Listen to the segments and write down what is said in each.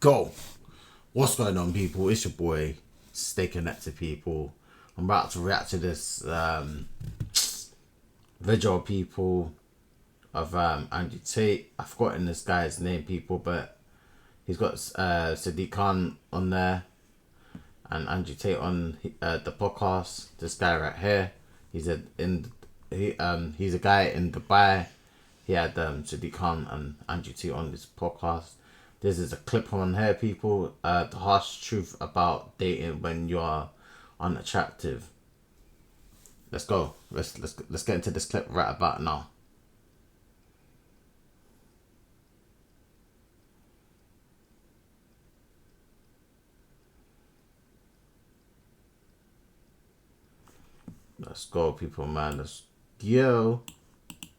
go. What's going on, people? It's your boy, Stay Connected, people. I'm about to react to this video, people, of Andrew Tate. I've forgotten this guy's name, people, but he's got Sadia on there and Andrew Tate on the podcast. This guy right here, he's a guy in Dubai. He had Sadia and Andrew Tate on this podcast. This is a clip on here, people. The harsh truth about dating when you are unattractive. Let's go. Let's get into this clip right about now. Let's go, people, man. Let's go.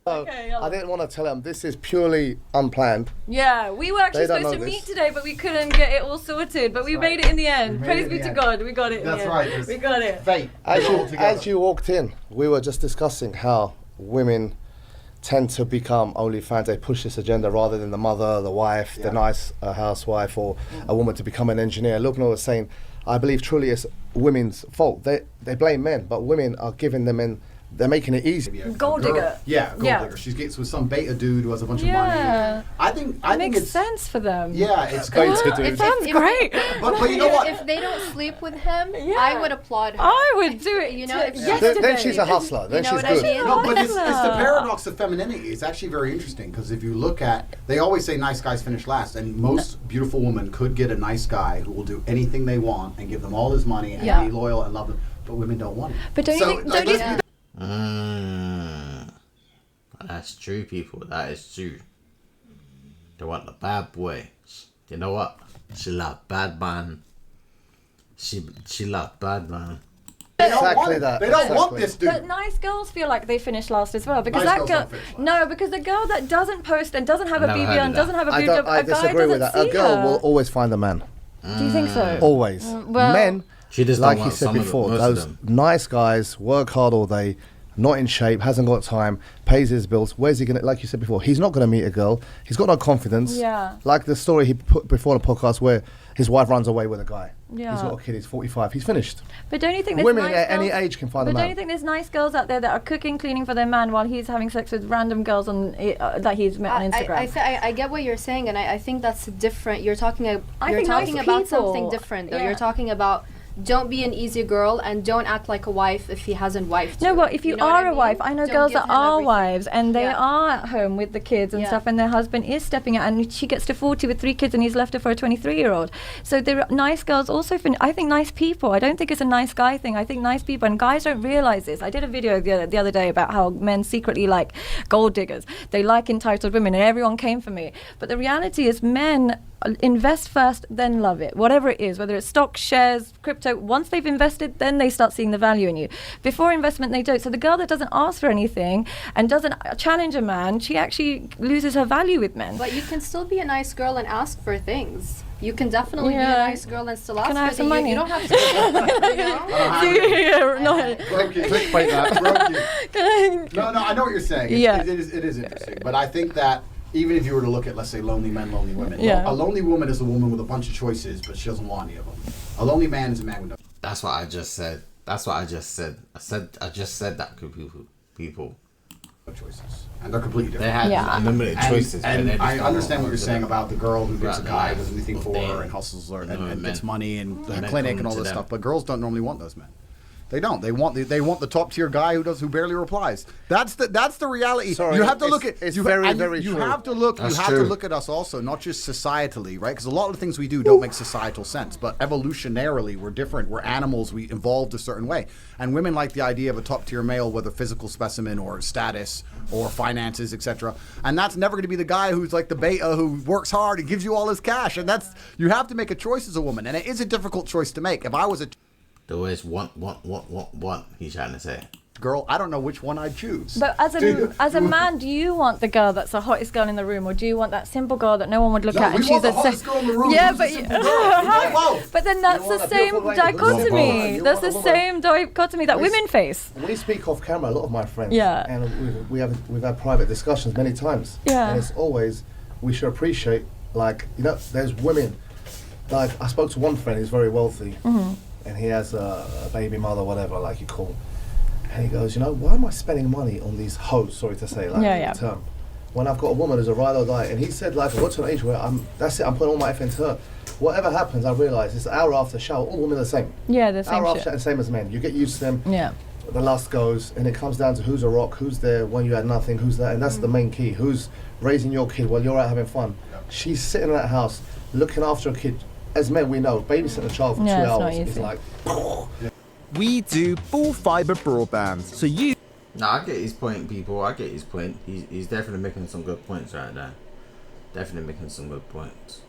Okay, I didn't want to tell them. This is purely unplanned. Yeah, we were actually supposed to meet today, but we couldn't get it all sorted. But we made it in the end. Praise be to God, we got it. That's right. We got it. Fate. As you walked in, we were just discussing how women tend to become OnlyFans. They push this agenda rather than the mother, the wife, the nice housewife, or a woman to become an engineer. Lubna was saying, I believe truly it's women's fault. They blame men, but women are giving them in. They're making it easy. Gold digger. Yeah, gold digger. She gets with some beta dude who has a bunch of money. I think it makes sense for them. Yeah, it's great to do. It sounds great. But you know what? If they don't sleep with him, I would applaud her. I would do it. You know, then she's a hustler. Then she's good. No, but it's the paradox of femininity. It's actually very interesting because if you look at, they always say nice guys finish last, and most beautiful women could get a nice guy who will do anything they want and give them all his money and be loyal and love them. But women don't want it. But don't you think? That's true, people. That is true. They want the bad boy. You know what? She love bad man. She love bad man. Exactly that. They don't want this dude. But nice girls feel like they finish last as well because Nice that girls girl. No, because the girl that doesn't post and doesn't have a BB on, doesn't have a boob job, I a guy disagree with that. doesn't A see girl her. will always find a man. Do you think so? Always. Well, men, she just like don't you want said some of before, them, most of those them. nice guys work hard all day, not in shape, hasn't got time, pays his bills. Where's he gonna? Like you said before, he's not gonna meet a girl. He's got no confidence. Yeah. Like the story he put before the podcast where his wife runs away with a guy. Yeah. He's got a kid. He's 45. He's finished. But don't you think there's Women nice at girls, any age can find a But man. don't you think there's nice girls out there that are cooking, cleaning for their man while he's having sex with random girls on that he's met on Instagram? I get what you're saying, and I think that's different. You're talking about nice something different, though. Yeah. You're talking about don't be an easy girl and don't act like a wife if he hasn't wifed you. No, but if you know are what I a wife, mean? I know Don't girls give that him are everything. wives and they are at home with the kids and stuff, and their husband is stepping out, and she gets to 40 with 3 kids, and he's left her for a 23-year-old. So there are nice girls also. I think nice people. I don't think it's a nice guy thing. I think nice people, and guys don't realize this. I did a video the other day about how men secretly like gold diggers. They like entitled women, and everyone came for me. But the reality is, men invest first, then love it. Whatever it is, whether it's stocks, shares, crypto. Once they've invested, then they start seeing the value in you. Before investment, they don't. So the girl that doesn't ask for anything and doesn't challenge a man, she actually loses her value with men. But you can still be a nice girl and ask for things. You can definitely be a nice girl and still ask Can I have for some money? You don't have to. Clickbait that. Broke you. No, I know what you're saying. It is interesting. But I think that even if you were to look at, let's say, lonely men, lonely women, a lonely woman is a woman with a bunch of choices, but she doesn't want any of them. A lonely man is a man with no. That's what I just said. I just said that to people. Choices, and they're completely different. They had unlimited choices. And but I understand what you're saying about the girl who gets a guy, life, does anything for her, and hustles her, and gets money, and the clinic, and all this stuff. But girls don't normally want those men. They don't. They want the top tier guy who barely replies. That's the reality. Sorry, you have to look at. It's you very have to look. That's you have true. to look at us also, not just societally, right? Because a lot of the things we do don't make societal sense. But evolutionarily, we're different. We're animals. We evolved a certain way. And women like the idea of a top tier male, whether physical specimen or status or finances, etc. And that's never going to be the guy who's like the beta who works hard and gives you all his cash. And you have to make a choice as a woman, and it is a difficult choice to make. If I was a There was want, he's trying to say. girl, I don't know which one I'd choose. But as a man, do you want the girl that's the hottest girl in the room, or do you want that simple girl that no one would look at? We And she's want the hottest girl in the room. Yeah, Who's but the simple girl? We want both. but then that's the same dichotomy. That's the same dichotomy that women face. We speak off camera, a lot of my friends. Yeah. And we've had private discussions many times. Yeah. And it's always, we should appreciate, like, there's women like I spoke to one friend who's very wealthy, and he has a baby mother, whatever, like you call. And he goes, you know, why am I spending money on these hoes? Sorry to say, like the term. When I've got a woman who's a ride or die, and he said, like, I got to an age where that's it. I'm putting all my effort into her. Whatever happens, I realise it's an hour after shower. All women are the same. Yeah, the same hour shit. after the same as men. You get used to them. Yeah. The lust goes, and it comes down to who's a rock, who's there when you had nothing, who's there, and that's the main key. Who's raising your kid while you're out having fun? She's sitting in that house looking after a kid. As men, we know babysitting a child for 2 hours is like. We do full fibre broadband, so you. No, I get his point, people. I get his point. He's definitely making some good points right there. Definitely making some good points.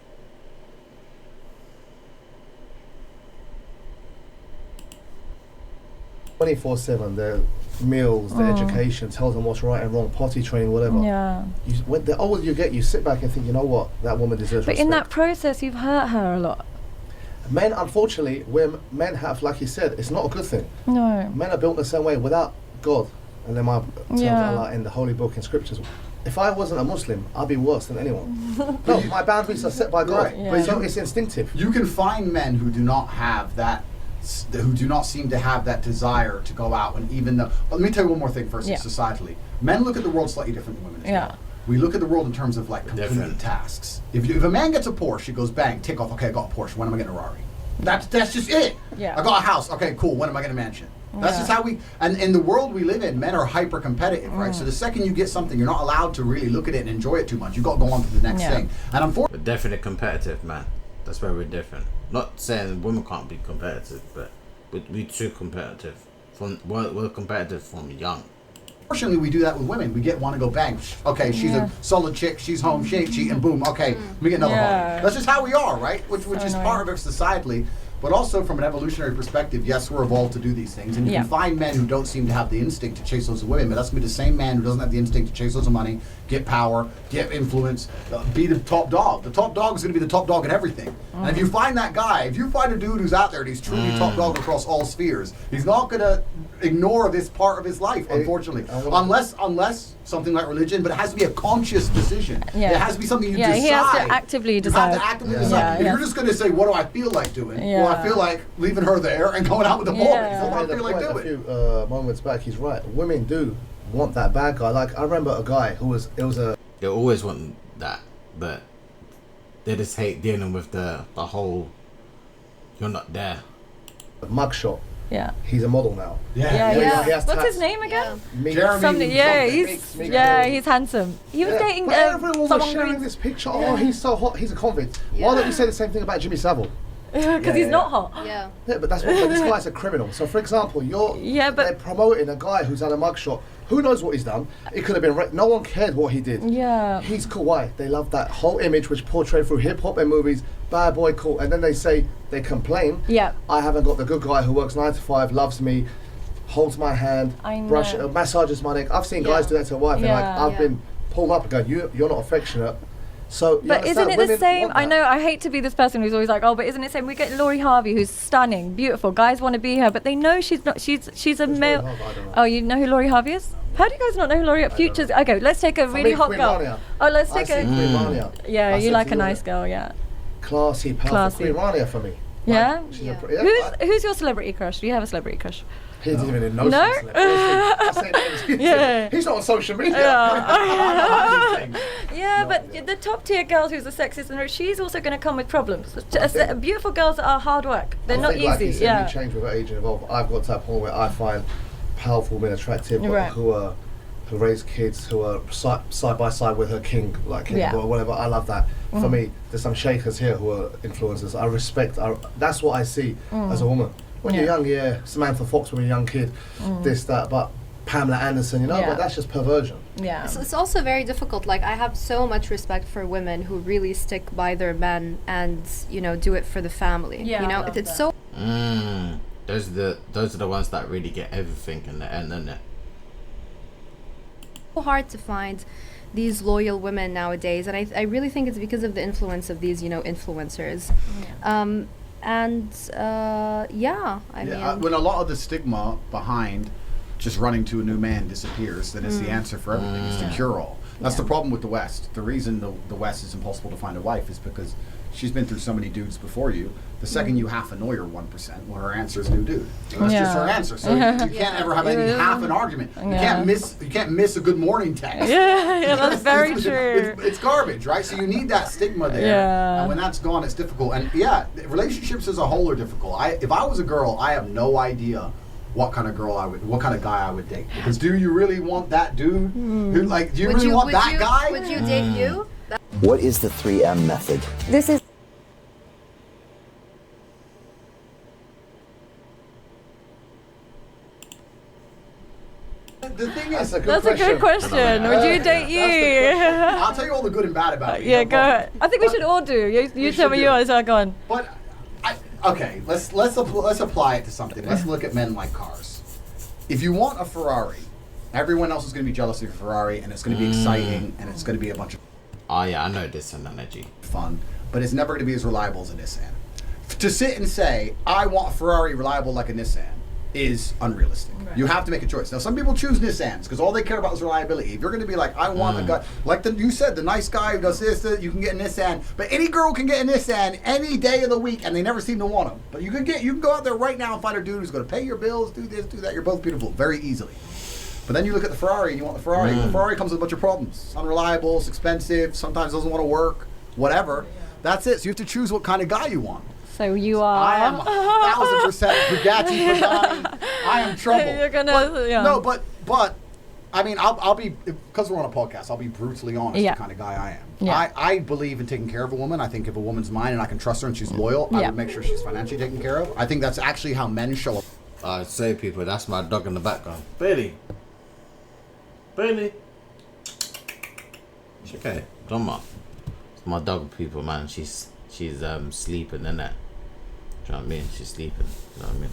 "24/7, their meals, their education, tells them what's right and wrong, potty training, whatever. Yeah. The older you get, you sit back and think, you know what, that woman deserves But respect. in that process, you've hurt her a lot. Men, unfortunately, where men have, like you said, it's not a good thing. No. Men are built in the same way without God, and then my terms Allah in the holy book and scriptures. If I wasn't a Muslim, I'd be worse than anyone. No, my boundaries are set by God. Right. Yeah. So it's instinctive. You can find men who do not have that, who do not seem to have that desire to go out, and even though, let me tell you one more thing first, societally. Men look at the world slightly different than women as well. We look at the world in terms of like completed tasks. If a man gets a Porsche, he goes bang, tick off, okay, I got a Porsche, when am I getting a Rari? That's just it. Yeah. I got a house, okay, cool, when am I getting a mansion? That's just how we, and in the world we live in, men are hyper competitive, right? So the second you get something, you're not allowed to really look at it and enjoy it too much. You got to go on to the next thing. And unfortunately, We're definitely competitive, man. That's where we're different. Not saying women can't be competitive, but we're too competitive. We're competitive from young. unfortunately, we do that with women. We want to go bang. Okay, she's a solid chick. She's home. She ain't cheating. Boom. Okay, let me get another home. That's just how we are, right? Which is part of it societally. But also from an evolutionary perspective, yes, we're evolved to do these things. And you can find men who don't seem to have the instinct to chase loads of women, but that's going to be the same man who doesn't have the instinct to chase loads of money, get power, get influence, be the top dog. The top dog is going to be the top dog in everything. And if you find that guy, if you find a dude who's out there and he's truly top dog across all spheres, he's not going to ignore this part of his life, unfortunately. Unless something like religion, but it has to be a conscious decision. It has to be something you decide. He has to actively decide. You have to actively decide. If you're just going to say, what do I feel like doing? Well, I feel like leaving her there and going out with the boys. That's what I feel like doing. A few moments back, he's right. Women do want that bad guy. Like, I remember a guy who was, They always want that, but they just hate dealing with the whole, you're not there. mugshot. Yeah. He's a model now. He What's his name again? Jeremy. He's handsome. He was dating everyone was someone sharing this picture. Oh, he's so hot. He's a convict. Why don't you say the same thing about Jimmy Savile? Because he's not hot. Yeah. Yeah, but that's what this guy's a criminal. So, for example, they're promoting a guy who's had a mugshot. Who knows what he's done? It could have been no one cared what he did. Yeah. He's cool. Why? They love that whole image which portrayed through hip hop and movies. Bad boy, cool. And then they complain. Yeah. I haven't got the good guy who works 9 to 5, loves me, holds my hand, massages my neck. I've seen guys do that to a wife, and I've been pulled up and go, you're not affectionate. So, but isn't it the same? I know, I hate to be this person who's always like, oh, but isn't it the same? We get Laurie Harvey, who's stunning, beautiful. Guys want to be her, but they know she's not. She's a male. Oh, you know who Laurie Harvey is? How do you guys not know who Laurie? Futures. Okay, let's take a really hot girl. Rania. Oh, let's take a. Yeah, you like a nice girl, yeah. Classy, powerful. Queen Rania for me. Yeah. Who's your celebrity crush? Do you have a celebrity crush? He doesn't even know. No? He's not on social media. But the top tier girls who's a sexist, and she's also going to come with problems. Beautiful girls are hard work. They're not easy. Like you said, we change with age and evolve. I've got to that point where I find powerful men attractive, but who raise kids, who are side by side with her king, like king or whatever. I love that. For me, there's some shakers here who are influencers. I respect. That's what I see as a woman. When you're young, Samantha Fox when you're a young kid, this, that, but Pamela Anderson, but that's just perversion. Yeah. It's also very difficult. Like, I have so much respect for women who really stick by their men and, do it for the family. Yeah, it's so... Those are the ones that really get everything in the end, isn't it? So hard to find these loyal women nowadays, and I really think it's because of the influence of these, influencers. Mean, when a lot of the stigma behind just running to a new man disappears, then it's the answer for everything. It's the cure-all. That's the problem with the West. The reason the West is impossible to find a wife is because she's been through so many dudes before you. The second you half annoy her 1%, well, her answer is new dude. So that's just her answer. So you can't ever have any half an argument. You can't miss a good morning text. Yeah, that's very true. It's garbage, right? So you need that stigma there. Yeah. And when that's gone, it's difficult. And yeah, relationships as a whole are difficult. If I was a girl, I have no idea what kind of guy I would date. Because do you really want that dude? Who, like, do you really want that guy? Would you date you? What is the 3M method? This is The thing is, That's a good question. Would you date you? I'll tell you all the good and bad about me. Yeah, go ahead. I think we should all do. You tell me yours, I'll go on. But okay, let's apply it to something. Let's look at men like cars. If you want a Ferrari, everyone else is going to be jealous of your Ferrari, and it's going to be exciting, and it's going to be a bunch of Oh yeah, I know this analogy. fun, but it's never going to be as reliable as a Nissan. To sit and say, I want a Ferrari reliable like a Nissan is unrealistic. Right. You have to make a choice. Now, some people choose Nissans because all they care about is reliability. If you're going to be like, I want a guy, like you said, the nice guy who does this, you can get a Nissan, but any girl can get a Nissan any day of the week, and they never seem to want them. But you can go out there right now and find a dude who's going to pay your bills, do this, do that. You're both beautiful very easily. But then you look at the Ferrari and you want the Ferrari. The Ferrari comes with a bunch of problems. It's unreliable, it's expensive, sometimes doesn't want to work, whatever. That's it. So you have to choose what kind of guy you want. So you are. I am 1,000% Bugatti Pagani. I am trouble. You're gonna, No, but I mean, I'll be, because we're on a podcast, I'll be brutally honest the kind of guy I am. Yeah. I believe in taking care of a woman. I think if a woman's mine and I can trust her and she's loyal, I would make sure she's financially taken care of. I think that's actually how men show up. I say, people, that's my dog in the background. Bailey. Okay, Doma. It's my dog, people, man. She's sleeping, innit? Do you know what I mean? She's sleeping. You know what I mean?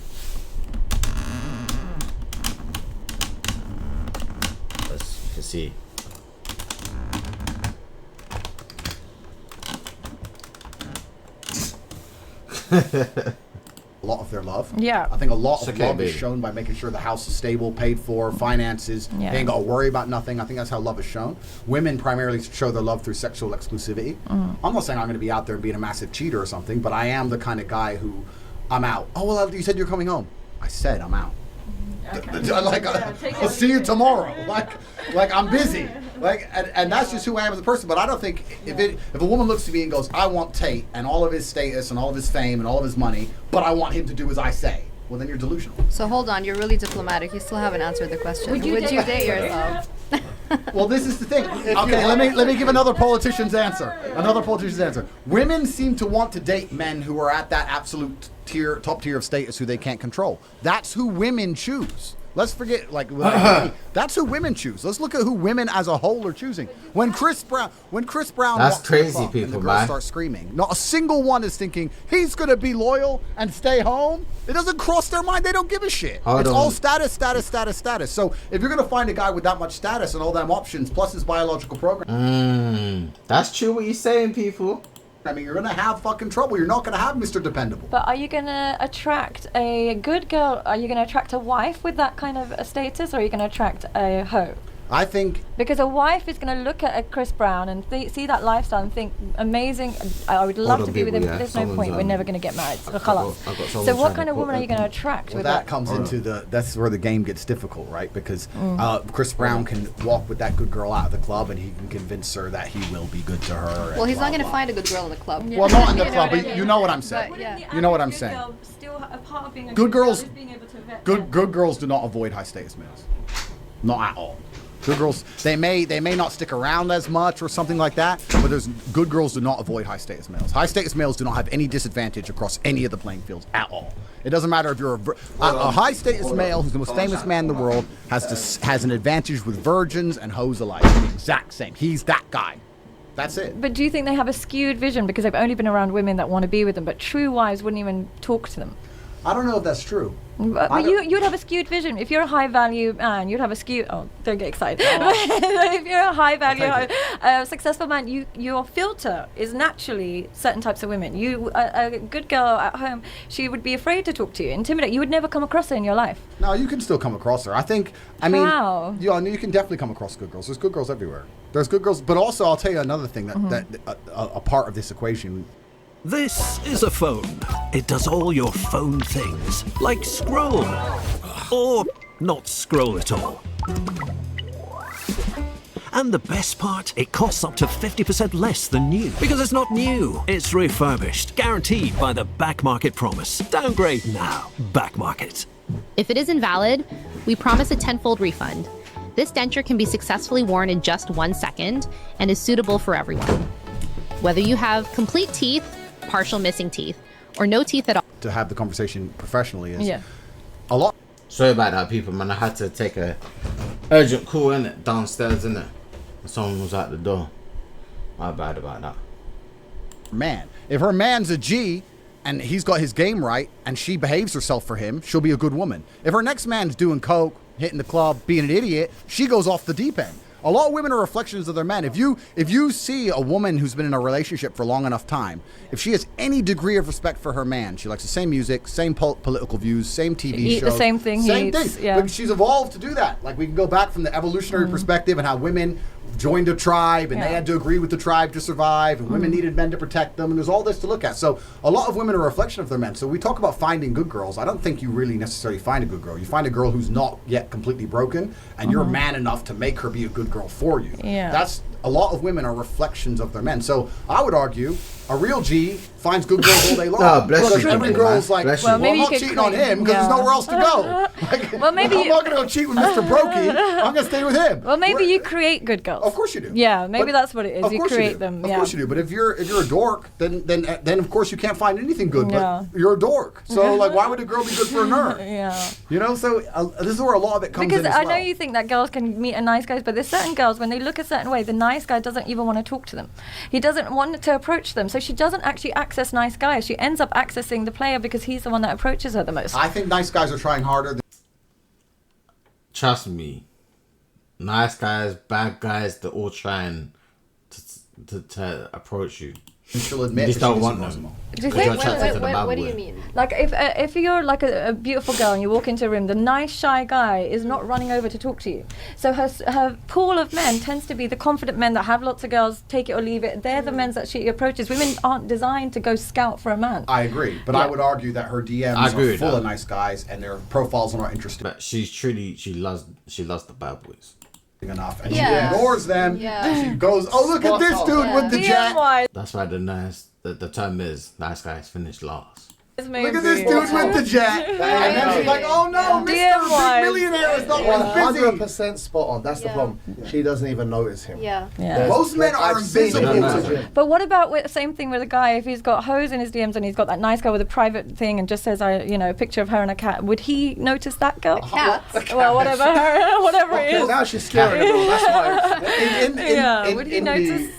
As you can see. A lot of their love. Yeah. I think a lot of okay, love baby. is shown by making sure the house is stable, paid for, finances. Yeah. They ain't got to worry about nothing. I think that's how love is shown. Women primarily show their love through sexual exclusivity. I'm not saying I'm going to be out there being a massive cheater or something, but I am the kind of guy who, I'm out. Oh, well, you said you're coming home. I said I'm out. Okay. I'll see you tomorrow. Like I'm busy. And that's just who I am as a person. But I don't think if a woman looks to me and goes, I want Tate and all of his status and all of his fame and all of his money, but I want him to do as I say, well, then you're delusional. So hold on, you're really diplomatic. You still haven't answered the question. Would you date yourself? Well, this is the thing. Okay, let me give another politician's answer. Women seem to want to date men who are at that absolute top tier of status who they can't control. That's who women choose. Let's forget, that's who women choose. Let's look at who women as a whole are choosing. When Chris Brown That's walks crazy, the club people, and the girls man. start screaming. Not a single one is thinking he's gonna be loyal and stay home. It doesn't cross their mind. They don't give a shit. It's all status. So if you're gonna find a guy with that much status and all them options, plus his biological program, That's true what you're saying, people. I mean, you're gonna have fucking trouble. You're not gonna have Mr. Dependable. But are you going to attract a good girl? Are you going to attract a wife with that kind of a status, or are you going to attract a hoe? I think Because a wife is going to look at a Chris Brown and see that lifestyle and think, amazing, I would love to be with him, but there's no point, we're never going to get married. So what kind of woman are you going to attract with that? comes into that's where the game gets difficult, right? Because Chris Brown can walk with that good girl out of the club and he can convince her that he will be good to her. Well, he's not going to find a good girl in the club. Well, not in the club, but you know what I'm saying. But, yeah. You know what I'm saying. Good girls, good girls do not avoid high status males, not at all. Good girls, they may not stick around as much or something like that, but good girls do not avoid high status males. High status males do not have any disadvantage across any of the playing fields at all. It doesn't matter if you're a high status male who's the most famous man in the world has an advantage with virgins and hoes alike. The exact same. He's that guy. That's it. But do you think they have a skewed vision because they've only been around women that want to be with them, but true wives wouldn't even talk to them? I don't know if that's true. But you'd have a skewed vision. If you're a high value man, you'd have a skewed. Oh, don't get excited. If you're a high value, successful man, your filter is naturally certain types of women. A good girl at home, she would be afraid to talk to you, intimidate. You would never come across her in your life. No, you can still come across her. How? You can definitely come across good girls. There's good girls everywhere. There's good girls, but also I'll tell you another thing that a part of this equation. This is a phone. It does all your phone things, like scroll. Or not scroll at all. And the best part, it costs up to 50% less than new. Because it's not new, it's refurbished. Guaranteed by the back market promise. Downgrade now. Back market. If it is invalid, we promise a tenfold refund. This denture can be successfully worn in just 1 second and is suitable for everyone. Whether you have complete teeth, partial missing teeth, or no teeth at all. To have the conversation professionally is a lot. Sorry about that, people, man. I had to take a urgent call, innit? Downstairs, innit? Someone was at the door. My bad about that. Man, if her man's a G and he's got his game right and she behaves herself for him, she'll be a good woman. If her next man's doing coke, hitting the club, being an idiot, she goes off the deep end. A lot of women are reflections of their men. If you see a woman who's been in a relationship for long enough time, if she has any degree of respect for her man, she likes the same music, same political views, same TV shows, the same thing. Same thing. Yeah. But she's evolved to do that. Like, we can go back from the evolutionary perspective and how women joined a tribe and they had to agree with the tribe to survive, and women needed men to protect them, and there's all this to look at. So a lot of women are a reflection of their men. So we talk about finding good girls. I don't think you really necessarily find a good girl. You find a girl who's not yet completely broken, and you're man enough to make her be a good girl for you. That's a lot of women are reflections of their men. So I would argue a real G finds good girls all day long. No, bless because you, every man. girl's like, Bless well, you. I'm not cheating on him because there's nowhere else to go. Like, Well, maybe I'm not going to go cheat with Mr. Brokey. I'm going to stay with him. Well, maybe you create good girls. Of course you do. Yeah, maybe But that's what it is. of You course create do. them. Of Yeah. course you do. But if you're a dork, then of course you can't find anything good. Yeah. But you're a dork. So like, why would a girl be good for a nerd? Yeah. You know. So this is where a lot of it comes Because in. I know you think that girls can meet a nice guy, but there's certain girls, when they look a certain way, the nice guy doesn't even want to talk to them. He doesn't want to approach them. So she doesn't actually access nice guys. She ends up accessing the player because he's the one that approaches her the most. I think nice guys are trying harder. Trust me. Nice guys, bad guys, they're all trying to approach you. She'll admit just that she don't want doesn't them. know. Do you Because think? you're attracted to the bad What do boy. you mean? Like if you're like a beautiful girl and you walk into a room, the nice shy guy is not running over to talk to you. So her pool of men tends to be the confident men that have lots of girls, take it or leave it. They're the men that she approaches. Women aren't designed to go scout for a man. I agree, but I would argue that her DMs I agree are with full that. of nice guys and their profiles are not interesting But she's truly, she loves the bad boys. enough, and Yeah. she ignores them. Yeah. And she goes, "Oh, look at this dude with the jet." DMY. That's why the term is nice guys finish last. Look Look at this dude with the jet. And then she's like, "Oh no, Mr. DMY. Big Millionaire is not really busy." 100% spot on. That's the Yeah. problem. She doesn't even notice him. Yeah. Yeah. Most men are I've seen invisible it. to him. But what about same thing with a guy? If he's got hoes in his DMs and he's got that nice girl with a private thing and just says, a picture of her and a cat, would he notice that girl? Cats. Well, whatever it is. Now she's scaring everyone. That's why. Yeah, would he notice?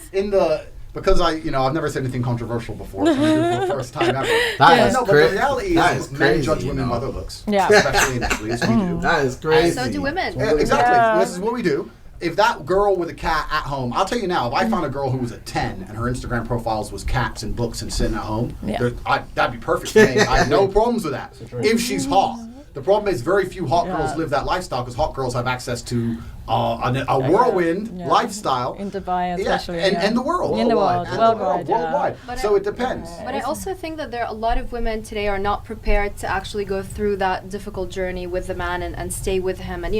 Because I've never said anything controversial before, so I'm doing it for the first time ever. That is No, but cra- the reality that is is men crazy, judge you women know. by their looks. Yeah. Especially in Italy, as we do. That is crazy. So do women. Yeah, exactly. Yeah. This is what we do. If that girl with a cat at home, I'll tell you now, if I found a girl who was a 10 and her Instagram profiles was cats and books and sitting at home, Yeah. that'd be perfect for me. I have no problems with that. If she's hot. The problem is very few hot girls live that lifestyle because hot girls have access to a whirlwind lifestyle. In Dubai especially. And the world. In the world, And worldwide, worldwide. But So it depends. But I also think that there are a lot of women today are not prepared to actually go through that difficult journey with the man and stay with him. And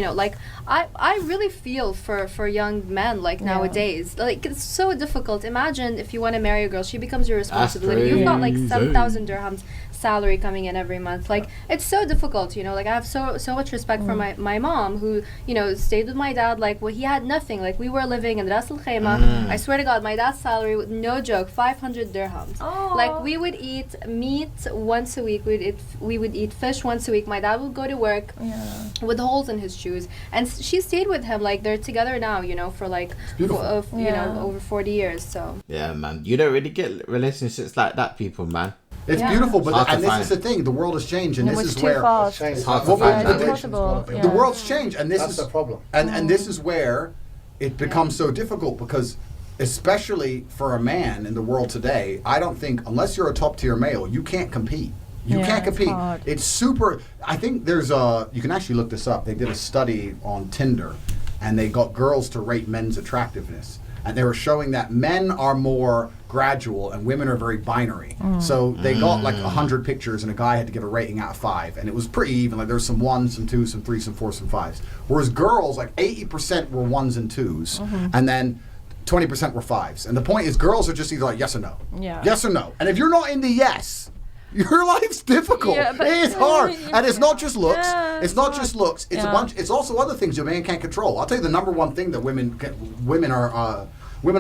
I really feel for young men nowadays. Like, it's so difficult. Imagine if you want to marry a girl, she becomes your responsibility. You've got like 7,000 dirhams salary coming in every month. Like, it's so difficult, like I have so much respect for my mom who, stayed with my dad. Like, well, he had nothing. Like, we were living in Ras Al Khaimah. I swear to God, my dad's salary, no joke, 500 dirhams. Like, we would eat meat once a week. We would eat fish once a week. My dad would go to work with holes in his shoes, and she stayed with him. Like, they're together now, for like over 40 years. So Yeah, man. You don't really get relationships like that, people, man. It's beautiful, Hard but to and this find. is the thing. The world has changed, and No, this it's is too where fast. It's hard to What find would that. you do? Impossible. the Yeah. world's changed, and this That's is the problem. And this is where it becomes so difficult because, especially for a man in the world today, I don't think unless you're a top tier male, you can't compete. You Yeah, can't it's compete. hard. It's super. I think there's you can actually look this up. They did a study on Tinder, and they got girls to rate men's attractiveness. and they were showing that men are more gradual and women are very binary. So they got like 100 pictures and a guy had to give a rating out of 5, and it was pretty even. Like there was some 1s, some 2s, some 3s, some 4s, some 5s. Whereas girls, like 80% were 1s and 2s, and then 20% were 5s. And the point is, girls are just either like yes or no, yes or no. And if you're not in the yes, your life's difficult. It is hard, and it's not just looks. It's not just looks. It's a bunch. It's also other things your man can't control. I'll tell you the number one thing that women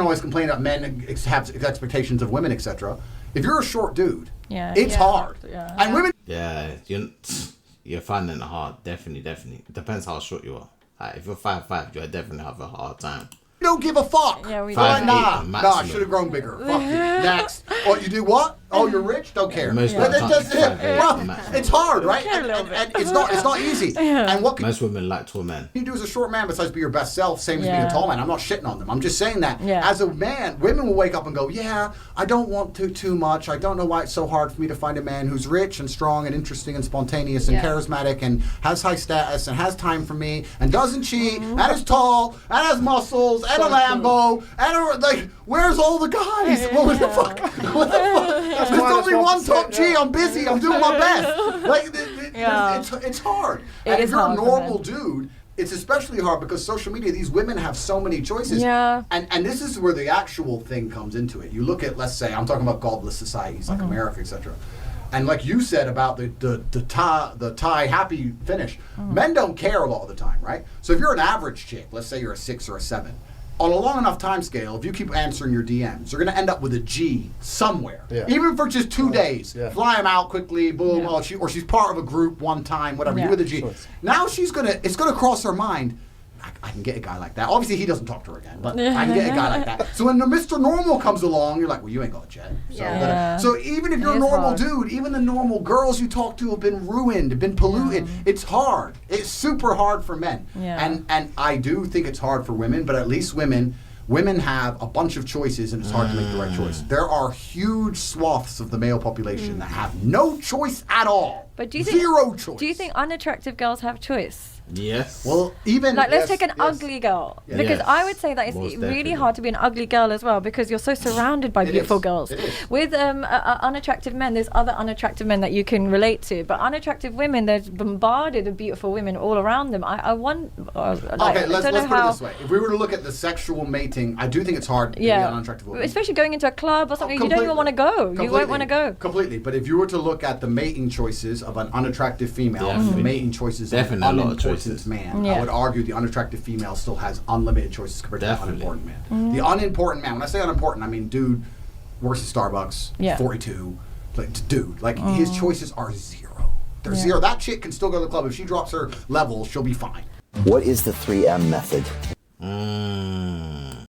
always complain about men have expectations of women, etc. If you're a short dude, it's hard. And women. Yeah, you're finding it hard. Definitely. It depends how short you are. Like, if you're 5'5", you'll definitely have a hard time. Don't give a fuck. Yeah, we Five, do. Nah, I should have grown bigger. Fuck you. Next. Oh, you do what? Oh, you're rich? Don't care. Most But women that's can't it. be 5'8", Well, maximum. it's hard, right? care a little And it's not easy. And what can Most women like tall men. you do as a short man besides be your best self, same as being a tall man? I'm not shitting on them. I'm just saying that as a man, women will wake up and go, yeah, I don't want to too much. I don't know why it's so hard for me to find a man who's rich and strong and interesting and spontaneous and charismatic and has high status and has time for me and doesn't cheat and is tall and has muscles and a Lambo and like, where's all the guys? What the fuck? What the fuck? There's only one top G. I'm busy. I'm doing my best. Like, it's hard. And if you're a normal dude, it's especially hard because social media, these women have so many choices. Yeah. And this is where the actual thing comes into it. You look at, let's say, I'm talking about godless societies like America, etc. And like you said about the Thai happy finish, men don't care a lot of the time, right? So if you're an average chick, let's say you're a 6 or a 7, on a long enough time scale, if you keep answering your DMs, you're going to end up with a G somewhere. Yeah. Even for just 2 days. Yeah. Fly them out quickly, boom, or she's part of a group one time, whatever, you with a G. Sure. Now it's going to cross her mind, I can get a guy like that. Obviously, he doesn't talk to her again, but I can get a guy like that. So when the Mr. Normal comes along, you're like, well, you ain't got a jet. So even if you're a normal dude, even the normal girls you talk to have been ruined, have been polluted. It's hard. It's super hard for men. And I do think it's hard for women, but at least women have a bunch of choices and it's hard to make the right choice. There are huge swaths of the male population that have no choice at all. But do you Zero choice. Do you think unattractive girls have choice? Yes. Well, even like, let's take an ugly girl, because I would say that it's really hard to be an ugly girl as well, because you're so surrounded by beautiful girls. With unattractive men, there's other unattractive men that you can relate to, but unattractive women, there's bombarded of beautiful women all around them. I want. Okay, let's put it this way: if we were to look at the sexual mating, I do think it's hard to be an unattractive woman, especially going into a club or something. You don't even want to go. You won't want to go. Completely. But if you were to look at the mating choices of an unattractive female and the mating choices of an unimportant man, I would argue the unattractive female still has unlimited choices compared to the unimportant man. The unimportant man, when I say unimportant, I mean dude works at Starbucks, 42, like dude, like his choices are zero. They're zero. That chick can still go to the club. If she drops her level, she'll be fine. What is the 3M method?